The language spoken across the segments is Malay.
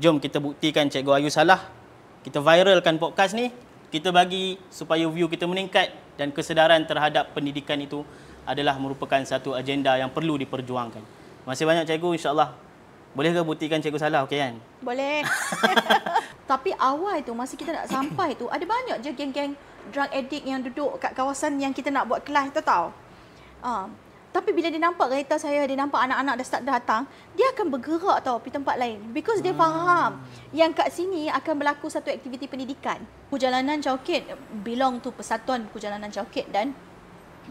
Jom kita buktikan Cikgu Ayu salah. Kita viralkan podcast ni. Kita bagi supaya view kita meningkat dan kesedaran terhadap pendidikan itu adalah merupakan satu agenda yang perlu diperjuangkan. Terima kasih banyak Cikgu, insya-Allah. Boleh ke buktikan Cikgu salah, okey kan? Boleh. Tapi awal tu, masa kita nak sampai tu, ada banyak je geng-geng drug addict yang duduk kat kawasan yang kita nak buat kelas tu tau. Tapi bila dia nampak kereta saya, dia nampak anak-anak dah start datang, dia akan bergerak tau pergi tempat lain. Because dia faham yang kat sini akan berlaku satu aktiviti pendidikan. Buku Jalanan Chowkit belong to Persatuan Buku Jalanan Chowkit, dan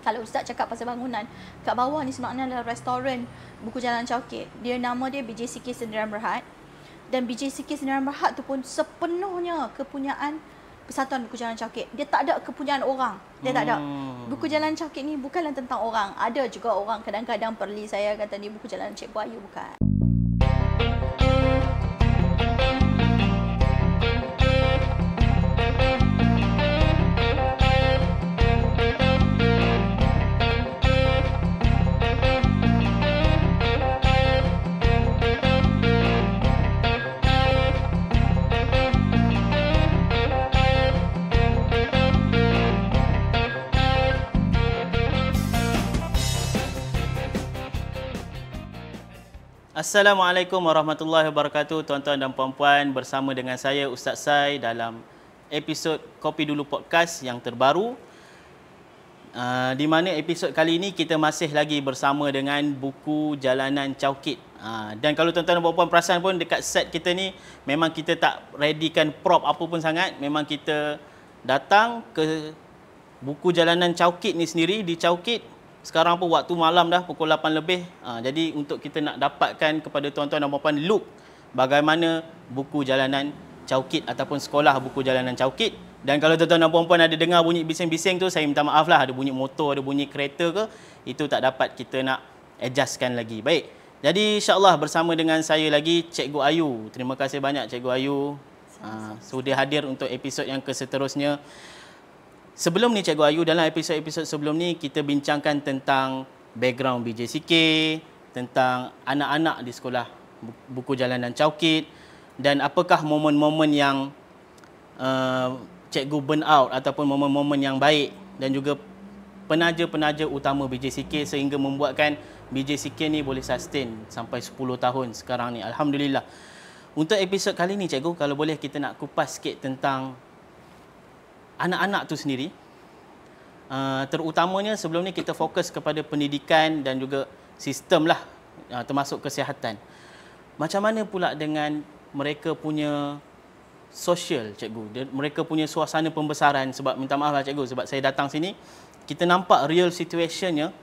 kalau Ustaz cakap pasal bangunan, kat bawah ni sebenarnya adalah restoran Buku Jalanan Chowkit. Dia nama dia BJCK Sendirian Berhad. Dan BJCK Sendirian Berhad tu pun sepenuhnya kepunyaan Persatuan Buku Jalanan Chowkit. Dia tak ada kepunyaan orang. Dia tak ada. Buku Jalanan Chowkit ni bukanlah tentang orang. Ada juga orang kadang-kadang perli saya kata ni Buku Jalanan Cikgu Ayu, bukan. Assalamualaikum warahmatullahi wabarakatuh, tuan-tuan dan puan-puan, bersama dengan saya Ustaz Sai dalam episod Kopi Dulu Podcast yang terbaru, di mana episod kali ini kita masih lagi bersama dengan Buku Jalanan Chowkit. Dan kalau tuan-tuan dan puan-puan perasan pun, dekat set kita ni memang kita tak readykan prop apa pun sangat. Memang kita datang ke Buku Jalanan Chowkit ni sendiri di Chowkit. Sekarang pun waktu malam dah, pukul 8 lebih. Jadi untuk kita nak dapatkan kepada tuan-tuan dan puan-puan look bagaimana Buku Jalanan Chowkit ataupun sekolah Buku Jalanan Chowkit. Dan kalau tuan-tuan dan puan-puan ada dengar bunyi bising-bising tu, saya minta maaf lah. Ada bunyi motor, ada bunyi kereta ke, itu tak dapat kita nak adjustkan lagi. Baik, jadi insya-Allah bersama dengan saya lagi Cikgu Ayu. Terima kasih banyak Cikgu Ayu sudi hadir untuk episod yang keseterusnya. Sebelum ni Cikgu Ayu, dalam episod-episod sebelum ni kita bincangkan tentang background BJCK, tentang anak-anak di sekolah Buku Jalanan Chowkit, dan apakah momen-momen yang cikgu burn out ataupun momen-momen yang baik, dan juga penaja-penaja utama BJCK sehingga membuatkan BJCK ni boleh sustain sampai 10 tahun sekarang ni. Alhamdulillah. Untuk episod kali ni Cikgu, kalau boleh kita nak kupas sikit tentang anak-anak tu sendiri. Terutamanya sebelum ni kita fokus kepada pendidikan dan juga sistem lah, termasuk kesihatan. Macam mana pula dengan mereka punya sosial, Cikgu? Mereka punya suasana pembesaran. Sebab minta maaf lah Cikgu, sebab saya datang sini, kita nampak real situationnya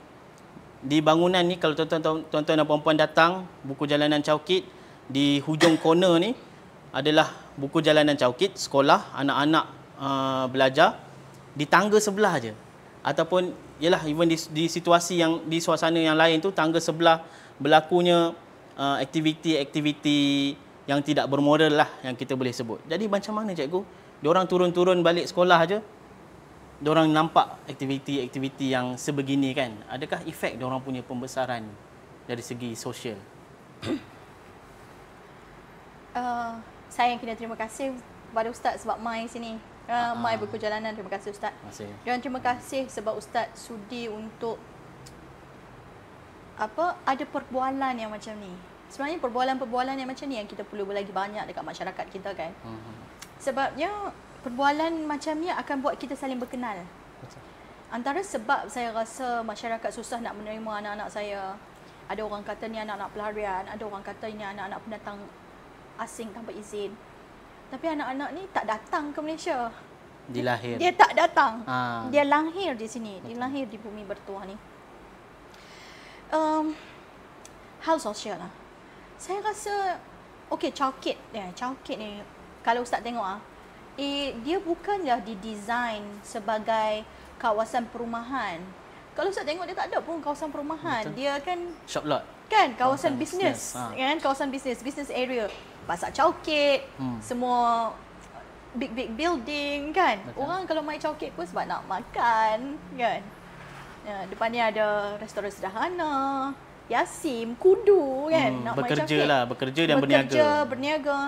di bangunan ni. Kalau tuan-tuan dan puan-puan datang Buku Jalanan Chowkit, di hujung corner ni adalah Buku Jalanan Chowkit, sekolah anak-anak belajar. Di tangga sebelah je, ataupun yalah even di situasi yang di suasana yang lain tu, tangga sebelah berlakunya aktiviti-aktiviti yang tidak bermoral lah yang kita boleh sebut. Jadi macam mana Cikgu, diorang turun-turun balik sekolah aja, diorang nampak aktiviti-aktiviti yang sebegini kan? Adakah efek diorang punya pembesaran dari segi sosial? Saya yang kena terima kasih kepada Ustaz sebab mai sini. Mai Buku Jalanan, terima kasih Ustaz. Dan terima kasih sebab Ustaz sudi untuk ada perbualan yang macam ni. Sebenarnya perbualan-perbualan yang macam ni yang kita perlu lagi banyak dekat masyarakat kita kan. Sebabnya perbualan macam ni akan buat kita saling berkenal. Antara sebab saya rasa masyarakat susah nak menerima anak-anak saya, ada orang kata ni anak-anak pelarian, ada orang kata ini anak-anak pendatang asing tanpa izin. Tapi anak-anak ni tak datang ke Malaysia. Dia tak datang. Dia lahir di sini. Dia lahir di bumi bertuah ni. Hal sosial lah. Saya rasa, okey, Chowkit ni, kalau Ustaz tengok dia bukanlah didesain sebagai kawasan perumahan. Kalau Ustaz tengok, dia tak ada pun kawasan perumahan. Betul. Dia kan shop lot. Kan, kawasan bisnes. Kan, kawasan bisnes, business area. Pasar Chowkit, semua big building kan. Betul. Orang kalau main Chowkit pun sebab nak makan kan. Depan ni ada restoran sederhana, Yasim, Kudu kan. Nak bekerja main lah, bekerja dan berniaga. Berniaga.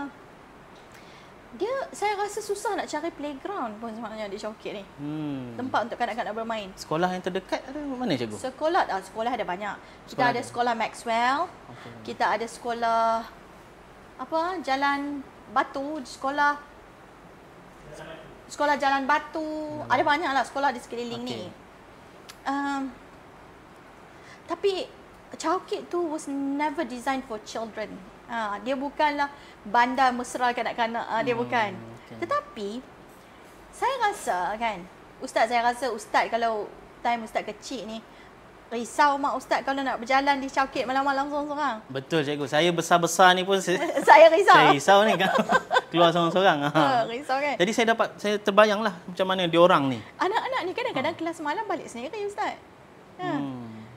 Saya rasa susah nak cari playground pun sebenarnya di Chowkit ni. Tempat untuk kanak-kanak bermain. Sekolah yang terdekat ada mana cikgu? Sekolah ada banyak. Kita ada sekolah Maxwell. Kita ada sekolah Jalan Batu, sekolah Jalan Batu. Ada banyaklah sekolah di sekeliling ni. Tapi Chowkit tu was never designed for children. Dia bukanlah bandar mesra kanak-kanak. Dia bukan. Tetapi saya rasa kan, Ustaz kalau time Ustaz kecil ni, risau mak Ustaz kalau nak berjalan di Chowkit malam-malam seorang-seorang. Betul cikgu. Saya besar-besar ni pun saya risau. Saya risau ni kan. Keluar seorang-seorang. Risau kan. Jadi saya terbayanglah macam mana diorang ni. Anak-anak ni kadang-kadang kelas malam balik sendiri Ustaz.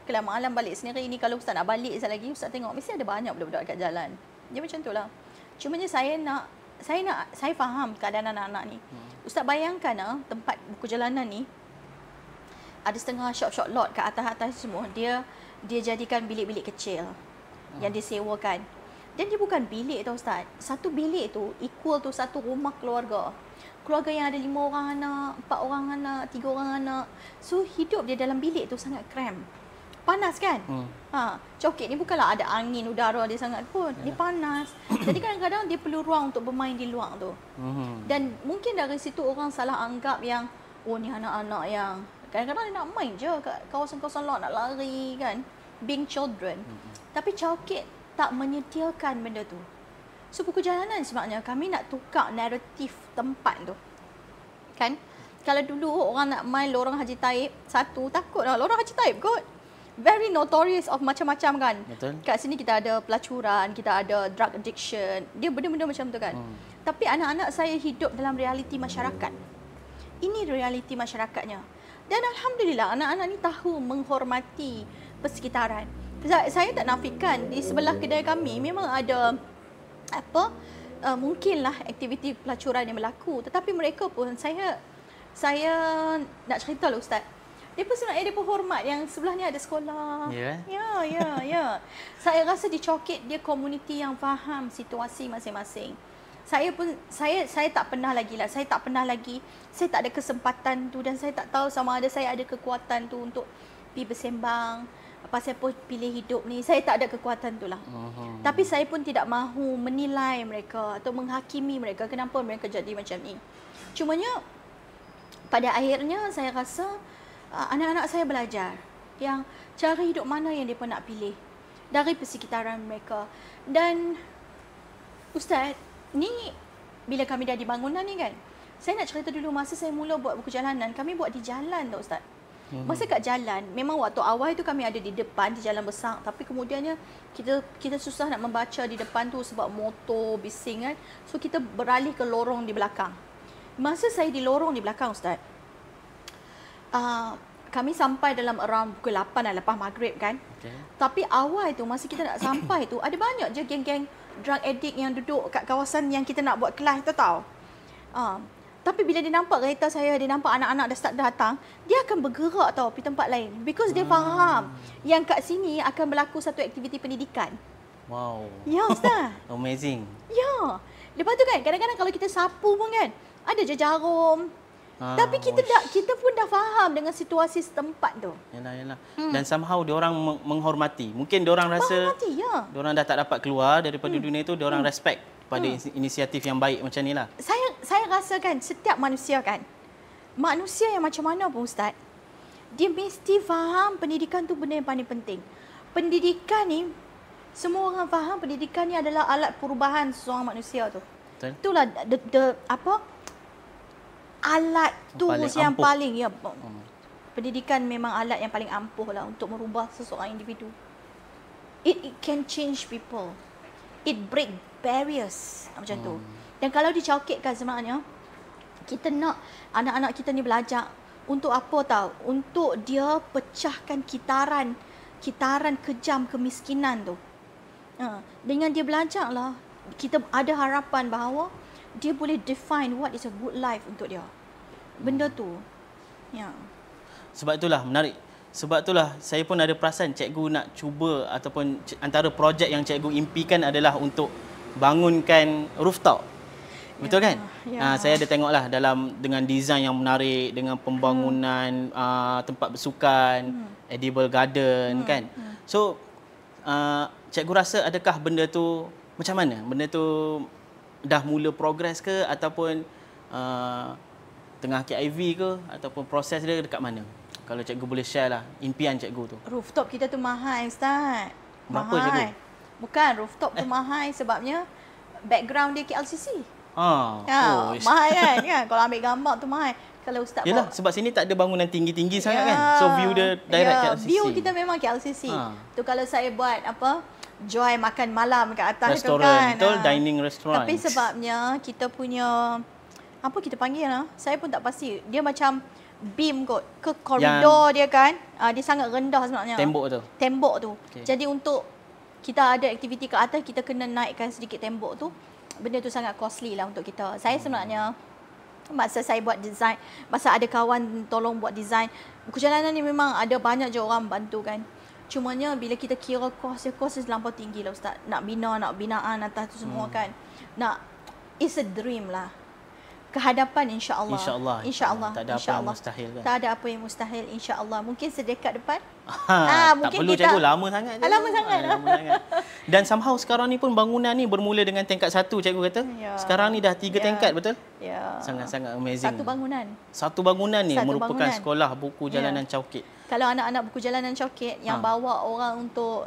Kelas malam balik sendiri ni, kalau Ustaz nak balik sekali lagi, Ustaz tengok mesti ada banyak budak-budak kat jalan. Dia macam itulah. Cumanya saya faham keadaan anak-anak ni. Ustaz bayangkan tempat buku jalanan ni ada setengah shop lot kat atas-atas semua. Dia jadikan bilik-bilik kecil yang disewakan. Dan dia bukan bilik tau Ustaz. Satu bilik tu equal tu satu rumah keluarga. Keluarga yang ada 5 orang anak, 4 orang anak, 3 orang anak. So hidup dia dalam bilik tu sangat cram. Panas kan? Chowkit ni bukanlah ada angin udara dia sangat pun. Dia panas. Jadi kadang-kadang dia perlu ruang untuk bermain di luar tu. Dan mungkin dari situ orang salah anggap yang ni anak-anak yang kadang-kadang dia nak main je kat kawasan-kawasan luar, nak lari kan. Being children. Tapi Chowkit tak menyediakan benda tu. So buku jalanan sebenarnya kami nak tukar naratif tempat tu. Kan? Kalau dulu orang nak main lorong Haji Taib, satu takutlah lorong Haji Taib kot. Very notorious of macam-macam kan. Betul. Kat sini kita ada pelacuran, kita ada drug addiction. Dia benda-benda macam tu kan. Tapi anak-anak saya hidup dalam realiti masyarakat. Ini realiti masyarakatnya. Dan alhamdulillah anak-anak ni tahu menghormati persekitaran. Saya tak nafikan di sebelah kedai kami memang ada mungkinlah aktiviti pelacuran yang berlaku, tetapi mereka pun saya nak cerita lah Ustaz. Dia pun sebenarnya dia pun hormat yang sebelah ni ada sekolah. Ya. Saya rasa di Chowkit dia komuniti yang faham situasi masing-masing. Saya tak pernah lagi. Saya tak ada kesempatan tu dan saya tak tahu sama ada saya ada kekuatan tu untuk pergi bersembang. Pasal apa pilih hidup ni. Saya tak ada kekuatan tu lah. Tapi saya pun tidak mahu menilai mereka atau menghakimi mereka kenapa mereka jadi macam ni. Cumanya pada akhirnya saya rasa anak-anak saya belajar yang cara hidup mana yang mereka nak pilih dari persekitaran mereka. Dan Ustaz, ni bila kami dah di bangunan ni kan, saya nak cerita dulu masa saya mula buat buku jalanan, kami buat di jalan tau Ustaz. Masa kat jalan, memang waktu awal tu kami ada di depan, di jalan besar. Tapi kemudiannya kita susah nak membaca di depan tu sebab motor bising kan. So kita beralih ke lorong di belakang. Masa saya di lorong di belakang Ustaz, kami sampai dalam around pukul 8 lepas maghrib kan. Tapi awal tu masa kita nak sampai tu ada banyak je geng-geng drug addict yang duduk kat kawasan yang kita nak buat kelas tu tau. Tapi bila dia nampak kereta saya, dia nampak anak-anak dah start datang, dia akan bergerak tau pergi tempat lain. Because dia faham yang kat sini akan berlaku satu aktiviti pendidikan. Wow. Ya Ustaz. Amazing. Ya. Lepas tu kan kadang-kadang kalau kita sapu pun kan, ada je jarum. Tapi kita pun dah faham dengan situasi setempat tu. Yalah. Dan somehow diorang menghormati. Mungkin diorang rasa diorang dah tak dapat keluar daripada dunia tu, diorang respect pada inisiatif yang baik macam ni lah. Saya rasa kan setiap manusia yang macam mana pun Ustaz, dia mesti faham pendidikan tu benda yang paling penting. Pendidikan ni, semua orang faham pendidikan ni adalah alat perubahan seseorang manusia tu. Betul. Itulah alat tools yang paling pendidikan memang alat yang paling ampuh lah untuk merubah seseorang individu. It can change people. It break barriers macam tu. Dan kalau di Chowkit kan sebenarnya kita nak anak-anak kita ni belajar untuk apa tahu? Untuk dia pecahkan kitaran kejam kemiskinan tu. Dengan dia belajar lah, kita ada harapan bahawa dia boleh define what is a good life untuk dia. Benda tu. Ya. Sebab itulah menarik. Sebab itulah saya pun ada perasan cikgu nak cuba ataupun antara projek yang cikgu impikan adalah untuk bangunkan rooftop. Betul kan? Ya. Saya ada tengoklah dengan design yang menarik, dengan pembangunan tempat bersukan, edible garden kan. So cikgu rasa adakah benda tu macam mana? Benda tu dah mula progress ke ataupun tengah KIV ke ataupun proses dia dekat mana? Kalau cikgu boleh share lah impian cikgu tu. Rooftop kita tu mahal, Ustaz. Berapa, mahal. cikgu? Bukan, rooftop tu mahal sebabnya background dia KLCC. Ish. Mahal kan? Kalau ambil gambar tu mahal. Kalau Ustaz Yelah, sebab sini tak ada bangunan tinggi-tinggi sangat kan. So view dia direct KLCC. View kita memang KLCC. Tu kalau saya buat joy makan malam kat atas tu Restoran, kan. betul, dining restaurant. Tapi sebabnya kita punya apa kita panggil saya pun tak pasti. Dia macam beam kot ke koridor dia kan. Dia sangat rendah sebenarnya. Tembok tu. Okay. Jadi untuk kita ada aktiviti ke atas, kita kena naikkan sedikit tembok tu. Benda tu sangat costly lah untuk kita. Saya sebenarnya masa saya buat design, masa ada kawan tolong buat design, buku jalanan ni memang ada banyak je orang bantu kan. Cumanya bila kita kira kos dia terlampau tinggi lah Ustaz. Nak binaan atas tu semua kan. It's a dream lah. Kehadapan insya-Allah. InsyaAllah. Tak ada apa yang mustahil kan. Tak ada apa yang mustahil insya-Allah. Mungkin sedekat depan. Tak perlu cikgu, lama sangat. Lama sangat. Dan somehow sekarang ni pun bangunan ni bermula dengan tingkat 1 cikgu kata. Ya. Sekarang ni dah 3 tingkat betul? Ya. Sangat-sangat amazing. Satu bangunan ni merupakan sekolah buku jalanan Chowkit. Kalau anak-anak buku jalanan Chowkit yang bawa orang untuk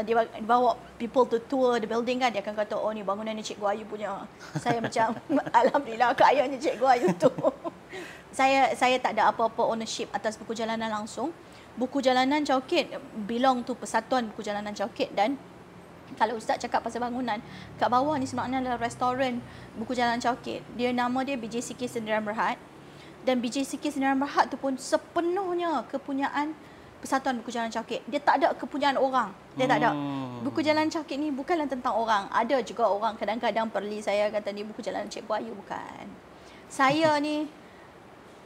dia bawa people to tour the building kan, dia akan kata ni bangunan ni Cikgu Ayu punya. Saya macam alhamdulillah kayanya Cikgu Ayu tu. Saya tak ada apa-apa ownership atas buku jalanan langsung. Buku jalanan Chowkit belong to Persatuan Buku Jalanan Chowkit. Dan kalau Ustaz cakap pasal bangunan, kat bawah ni sebenarnya adalah restoran Buku Jalanan Chowkit. Nama dia BJCK Sendirian Berhad. Dan BJCK Sendirian Berhad tu pun sepenuhnya kepunyaan Persatuan Buku Jalanan Chowkit. Dia tak ada kepunyaan orang. Dia tak ada. Buku Jalanan Chowkit ni bukanlah tentang orang. Ada juga orang kadang-kadang perli saya kata ni buku jalanan Cikgu Ayu. Bukan. Saya ni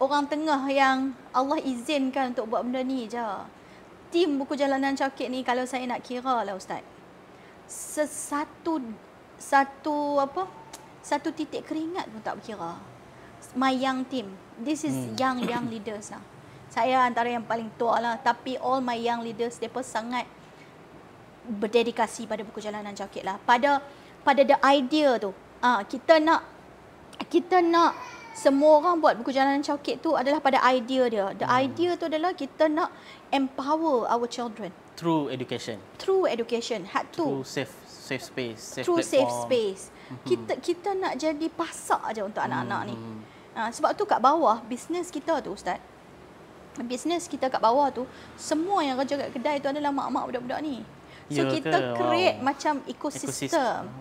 orang tengah yang Allah izinkan untuk buat benda ni je. Tim Buku Jalanan Chowkit ni kalau saya nak kira lah Ustaz, satu titik keringat pun tak berkira. My young team. This is young leaders lah. Saya antara yang paling tua lah. Tapi all my young leaders, mereka sangat berdedikasi pada Buku Jalanan Chowkit lah. Pada the idea tu. Kita nak semua orang buat Buku Jalanan Chowkit tu adalah pada idea dia. The idea tu adalah kita nak empower our children. Through education. Had to. Through safe space. Safe space. Kita nak jadi pasak aja untuk anak-anak ni. Sebab tu kat bawah, bisnes kita tu Ustaz. Bisnes kita kat bawah tu, semua yang kerja kat kedai tu adalah mak-mak budak-budak ni. So kita create macam ekosistem.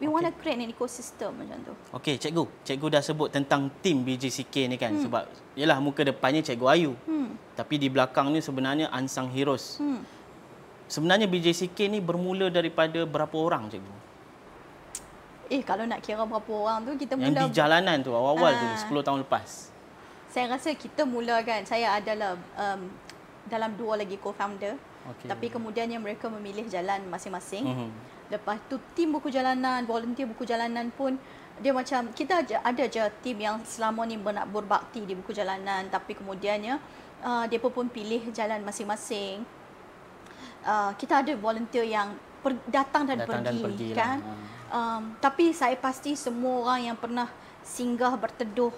We want to create an ecosystem macam tu. Okey, cikgu dah sebut tentang tim BJCK ni kan. Sebab yalah muka depannya Cikgu Ayu. Tapi di belakang ni sebenarnya unsung heroes. Sebenarnya BJCK ni bermula daripada berapa orang cikgu? Kalau nak kira berapa orang tu, kita yang mula di jalanan tu awal-awal tu 10 tahun lepas. Saya rasa kita mula kan, saya adalah dalam 2 lagi co-founder. Tapi kemudiannya mereka memilih jalan masing-masing. Lepas tu tim buku jalanan, volunteer buku jalanan pun dia macam kita ada je tim yang selama ni nak berbakti di buku jalanan, tapi kemudiannya dia pun pilih jalan masing-masing. Kita ada volunteer yang datang dan pergi kan. Tapi saya pasti semua orang yang pernah singgah berteduh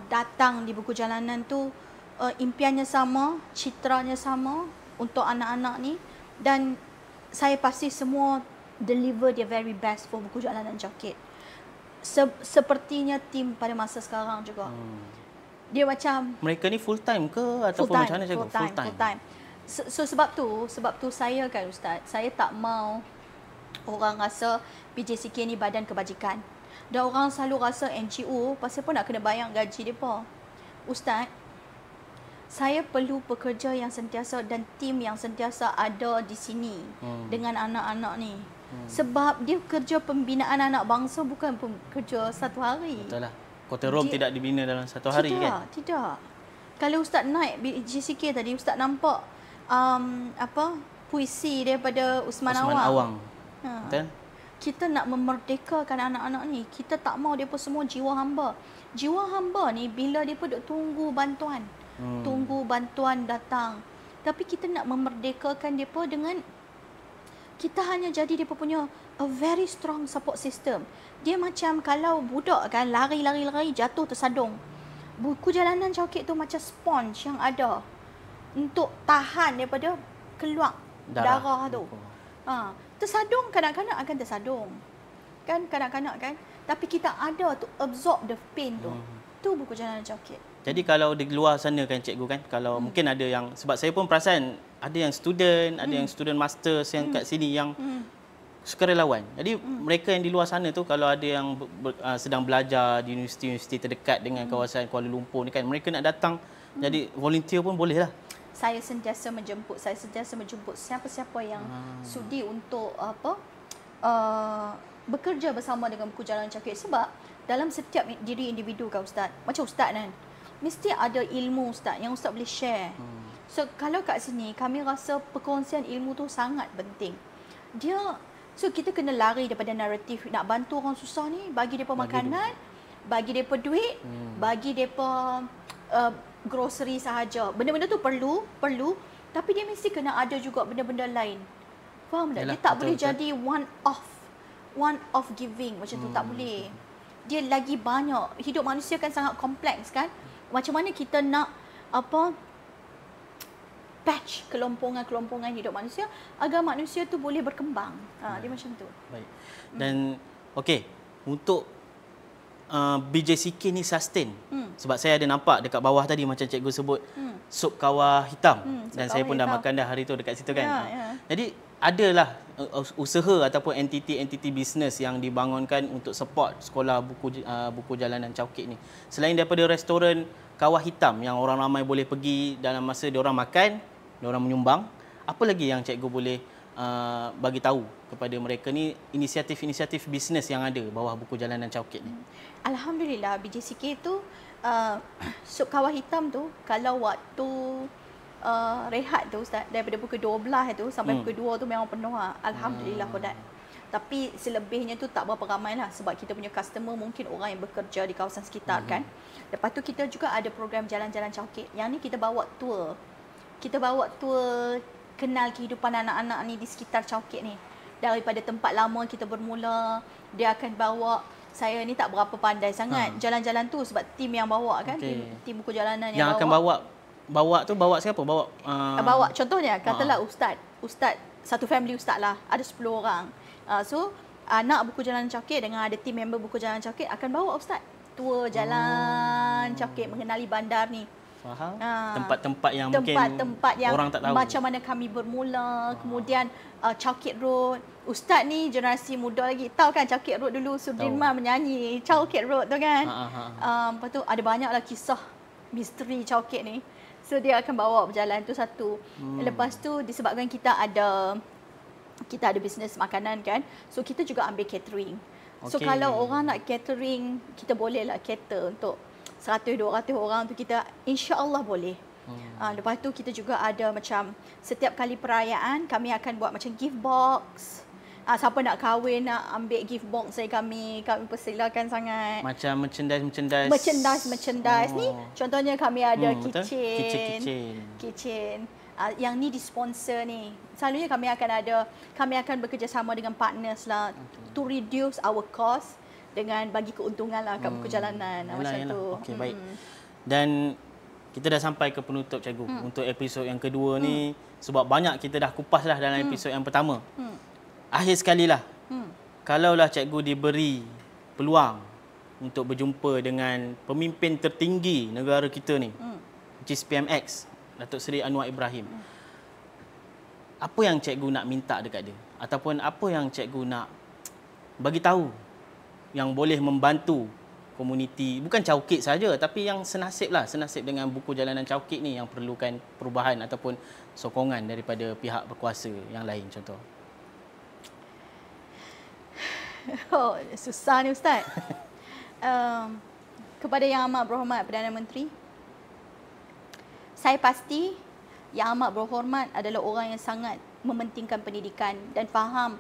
datang di buku jalanan tu impiannya sama, citranya sama untuk anak-anak ni, dan saya pasti semua deliver their very best for buku jalanan Chowkit. Sepertinya tim pada masa sekarang juga. Dia macam mereka ni full time ke ataupun macam mana cikgu? Full time. So sebab tu saya kan Ustaz, saya tak mau orang rasa BJCK ni badan kebajikan. Dan orang selalu rasa NGO pasal pun nak kena bayar gaji depa. Ustaz, saya perlu pekerja yang sentiasa dan tim yang sentiasa ada di sini dengan anak-anak ni. Sebab dia kerja pembinaan anak bangsa bukan kerja satu hari. Betul lah. Kota Rom tidak dibina dalam satu hari kan? Tidak. Kalau Ustaz naik BJCK tadi, Ustaz nampak puisi daripada Usman Awang. Betul? kita nak memerdekakan anak-anak ni. Kita tak mau mereka semua jiwa hamba. Jiwa hamba ni bila mereka duk tunggu bantuan. Tunggu bantuan datang. Tapi kita nak memerdekakan mereka dengan kita hanya jadi mereka punya a very strong support system. Dia macam kalau budak kan lari jatuh tersadung. Buku jalanan Chowkit tu macam sponge yang ada untuk tahan daripada keluar darah tu. Tersadung kanak-kanak akan tersadung. Kan kanak-kanak kan. Tapi kita ada to absorb the pain tu. Tu buku jalanan Chowkit. Jadi kalau di luar sana kan cikgu kan, kalau mungkin ada yang, sebab saya pun perasan ada yang student, ada yang student masters yang kat sini yang sukarelawan. Jadi mereka yang di luar sana tu kalau ada yang sedang belajar di universiti-universiti terdekat dengan kawasan Kuala Lumpur ni kan, mereka nak datang jadi volunteer pun boleh lah. Saya sentiasa menjemput siapa-siapa yang sudi untuk bekerja bersama dengan buku jalanan Chowkit. Sebab dalam setiap diri individu kan Ustaz, macam Ustaz kan, mesti ada ilmu Ustaz yang Ustaz boleh share. So kalau kat sini kami rasa perkongsian ilmu tu sangat penting. So kita kena lari daripada naratif nak bantu orang susah ni, bagi depa makanan, bagi depa duit, bagi depa grocery sahaja. Benda-benda tu perlu, tapi dia mesti kena ada juga benda-benda lain. Faham tak? Dia tak boleh jadi one off giving macam tu, tak boleh. Dia lagi banyak. Hidup manusia kan sangat kompleks kan. Macam mana kita nak patch kelompongan-kelompongan hidup manusia agar manusia tu boleh berkembang. Dia macam tu. Baik. Dan okey, untuk BJCK ni sustain. Sebab saya ada nampak dekat bawah tadi macam cikgu sebut sup kawah hitam dan saya pun dah makan dah hari tu dekat situ kan. Jadi adalah usaha ataupun entiti bisnes yang dibangunkan untuk support sekolah buku jalanan Chowkit ni. Selain daripada restoran kawah hitam yang orang ramai boleh pergi dalam masa diorang makan, diorang menyumbang, apa lagi yang cikgu boleh bagi tahu kepada mereka ni inisiatif-inisiatif bisnes yang ada bawah buku jalanan Chowkit ni? Alhamdulillah BJCK tu sup kawah hitam tu kalau waktu rehat tu Ustaz, daripada pukul 12 tu sampai pukul 2 tu memang penuh lah. Alhamdulillah for that. Tapi selebihnya tu tak berapa ramai lah sebab kita punya customer mungkin orang yang bekerja di kawasan sekitar kan. Lepas tu kita juga ada program jalan-jalan Chowkit. Yang ni kita bawa tour. Kita bawa tour kenal kehidupan anak-anak ni di sekitar Chowkit ni. Daripada tempat lama kita bermula, dia akan bawa. Saya ni tak berapa pandai sangat jalan-jalan tu sebab tim yang bawa kan, tim buku jalanan yang akan bawa siapa? Bawa contohnya katalah ustaz satu family ustaz lah, ada 10 orang. So anak buku jalanan Chowkit dengan ada tim member buku jalanan Chowkit akan bawa ustaz tour jalan Chowkit, mengenali bandar ni. Faham? Tempat-tempat yang mungkin orang tak tahu. Macam mana kami bermula, kemudian Chowkit Road. Ustaz ni generasi muda lagi. Tahu kan Chowkit Road dulu Sudirman menyanyi Chowkit Road tu kan. Lepas tu ada banyaklah kisah misteri Chowkit ni. So dia akan bawa berjalan tu satu. Lepas tu disebabkan kita ada bisnes makanan kan. So kita juga ambil catering. So kalau orang nak catering, kita boleh lah cater untuk 100-200 orang tu, kita insya-Allah boleh. Lepas tu kita juga ada macam setiap kali perayaan kami akan buat macam gift box. Siapa nak kahwin nak ambil gift box dari kami persilakan sangat. Macam merchandise ni contohnya kami ada kitchen. Yang ni disponsor ni. Selalunya kami akan bekerjasama dengan partners lah to reduce our cost dengan bagi keuntungan lah kat buku jalanan. Macam tu. Okey, baik. Dan kita dah sampai ke penutup cikgu untuk episod yang kedua ni, sebab banyak kita dah kupas lah dalam episod yang pertama. Akhir sekali lah, kalaulah cikgu diberi peluang untuk berjumpa dengan pemimpin tertinggi negara kita ni, which is PMX, Datuk Seri Anwar Ibrahim, apa yang cikgu nak minta dekat dia? Ataupun apa yang cikgu nak bagi tahu yang boleh membantu komuniti, bukan Chowkit saja, tapi yang senasib dengan buku jalanan Chowkit ni yang perlukan perubahan ataupun sokongan daripada pihak berkuasa yang lain contoh? Oh, susah ni Ustaz. Kepada Yang Amat Berhormat Perdana Menteri, saya pasti Yang Amat Berhormat adalah orang yang sangat mementingkan pendidikan dan faham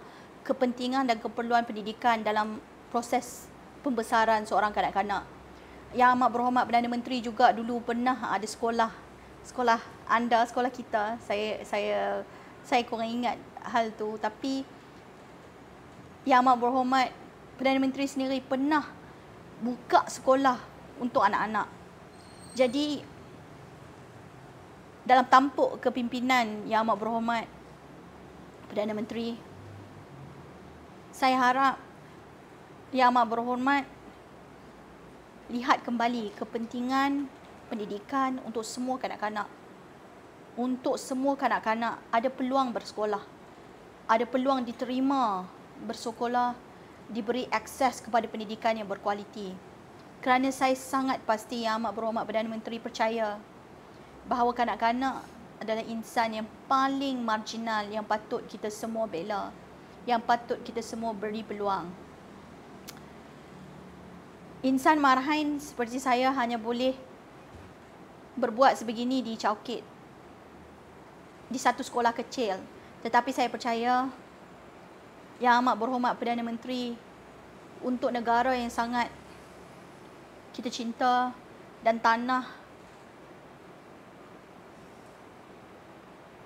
kepentingan dan keperluan pendidikan dalam proses pembesaran seorang kanak-kanak. Yang amat berhormat Perdana Menteri juga dulu pernah ada sekolah anda, sekolah kita. Saya kurang ingat hal tu, tapi Yang Amat Berhormat Perdana Menteri sendiri pernah buka sekolah untuk anak-anak. Jadi dalam tampuk kepimpinan Yang Amat Berhormat Perdana Menteri, saya harap Yang Amat Berhormat lihat kembali kepentingan pendidikan untuk semua kanak-kanak. Untuk semua kanak-kanak ada peluang bersekolah, ada peluang diterima bersekolah, diberi akses kepada pendidikan yang berkualiti. Kerana saya sangat pasti Yang Amat Berhormat Perdana Menteri percaya bahawa kanak-kanak adalah insan yang paling marginal yang patut kita semua bela, yang patut kita semua beri peluang. Insan marhain seperti saya hanya boleh berbuat sebegini di Chowkit, di satu sekolah kecil. Tetapi saya percaya Yang Amat Berhormat Perdana Menteri, untuk negara yang sangat kita cinta dan tanah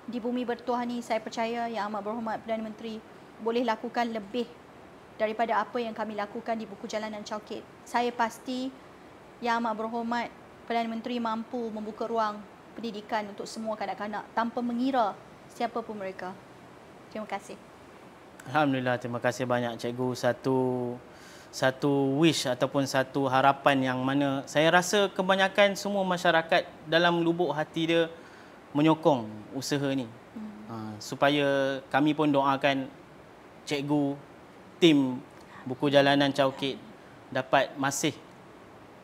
di bumi bertuah ni, saya percaya Yang Amat Berhormat Perdana Menteri boleh lakukan lebih daripada apa yang kami lakukan di Buku Jalanan Chowkit. Saya pasti Yang Amat Berhormat Perdana Menteri mampu membuka ruang pendidikan untuk semua kanak-kanak tanpa mengira siapa pun mereka. Terima kasih. Alhamdulillah, terima kasih banyak cikgu. Satu wish ataupun satu harapan yang mana saya rasa kebanyakan semua masyarakat dalam lubuk hati dia menyokong usaha ni. Supaya kami pun doakan cikgu, tim Buku Jalanan Chowkit dapat masih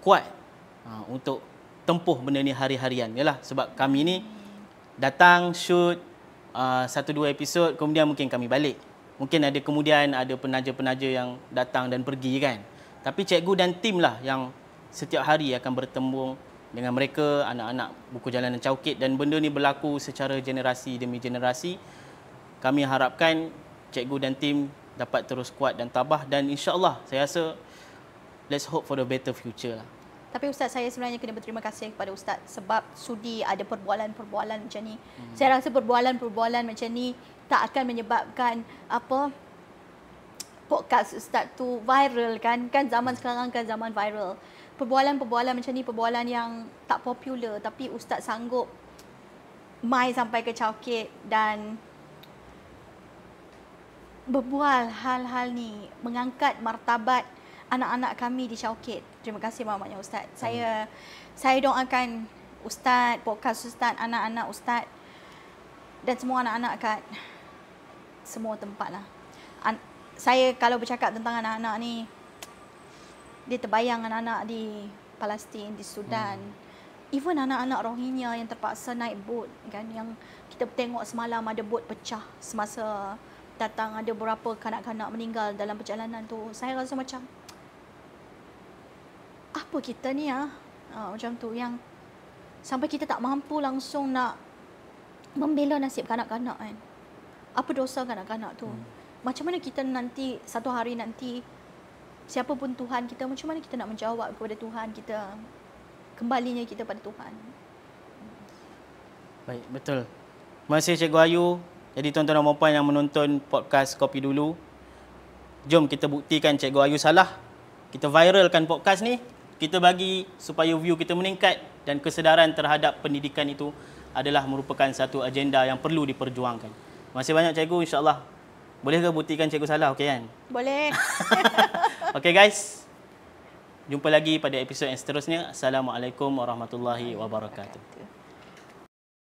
kuat untuk tempuh benda ni hari-harian. Yalah, sebab kami ni datang shoot 1-2 episod, kemudian mungkin kami balik. Mungkin kemudian ada penaja-penaja yang datang dan pergi kan. Tapi cikgu dan tim lah yang setiap hari akan bertembung dengan mereka, anak-anak Buku Jalanan Chowkit, dan benda ni berlaku secara generasi demi generasi. Kami harapkan cikgu dan tim dapat terus kuat dan tabah, dan insya-Allah saya rasa let's hope for the better future lah. Tapi Ustaz, saya sebenarnya kena berterima kasih kepada Ustaz sebab sudi ada perbualan-perbualan macam ni. Saya rasa perbualan-perbualan macam ni tak akan menyebabkan podcast Ustaz tu viral kan. Kan zaman sekarang kan zaman viral. Perbualan-perbualan macam ni, perbualan yang tak popular, tapi Ustaz sanggup mai sampai ke Chowkit dan berbual hal-hal ni, mengangkat martabat anak-anak kami di Chowkit. Terima kasih banyaknya Ustaz. Saya doakan Ustaz, podcast Ustaz, anak-anak Ustaz dan semua anak-anak kat semua tempat lah. Saya kalau bercakap tentang anak-anak ni, dia terbayang anak-anak di Palestin, di Sudan. Even anak-anak Rohingya yang terpaksa naik bot kan, yang kita tengok semalam ada bot pecah semasa datang, ada beberapa kanak-kanak meninggal dalam perjalanan tu. Saya rasa macam apa kita ni macam tu, yang sampai kita tak mampu langsung nak membela nasib kanak-kanak kan. Apa dosa kanak-kanak tu? Macam mana kita nanti, satu hari nanti, siapa pun Tuhan kita, macam mana kita nak menjawab kepada Tuhan kita, kembalinya kita pada Tuhan. Baik, betul. Terima kasih Cikgu Ayu. Jadi tuan-tuan dan puan yang menonton podcast Kopi Dulu, jom kita buktikan Cikgu Ayu salah. Kita viralkan podcast ni, kita bagi supaya view kita meningkat, dan kesedaran terhadap pendidikan itu adalah merupakan satu agenda yang perlu diperjuangkan. Terima kasih banyak Cikgu, insya-Allah. Boleh ke buktikan Cikgu salah, okey kan? Boleh. Okey guys. Jumpa lagi pada episod yang seterusnya. Assalamualaikum warahmatullahi wabarakatuh.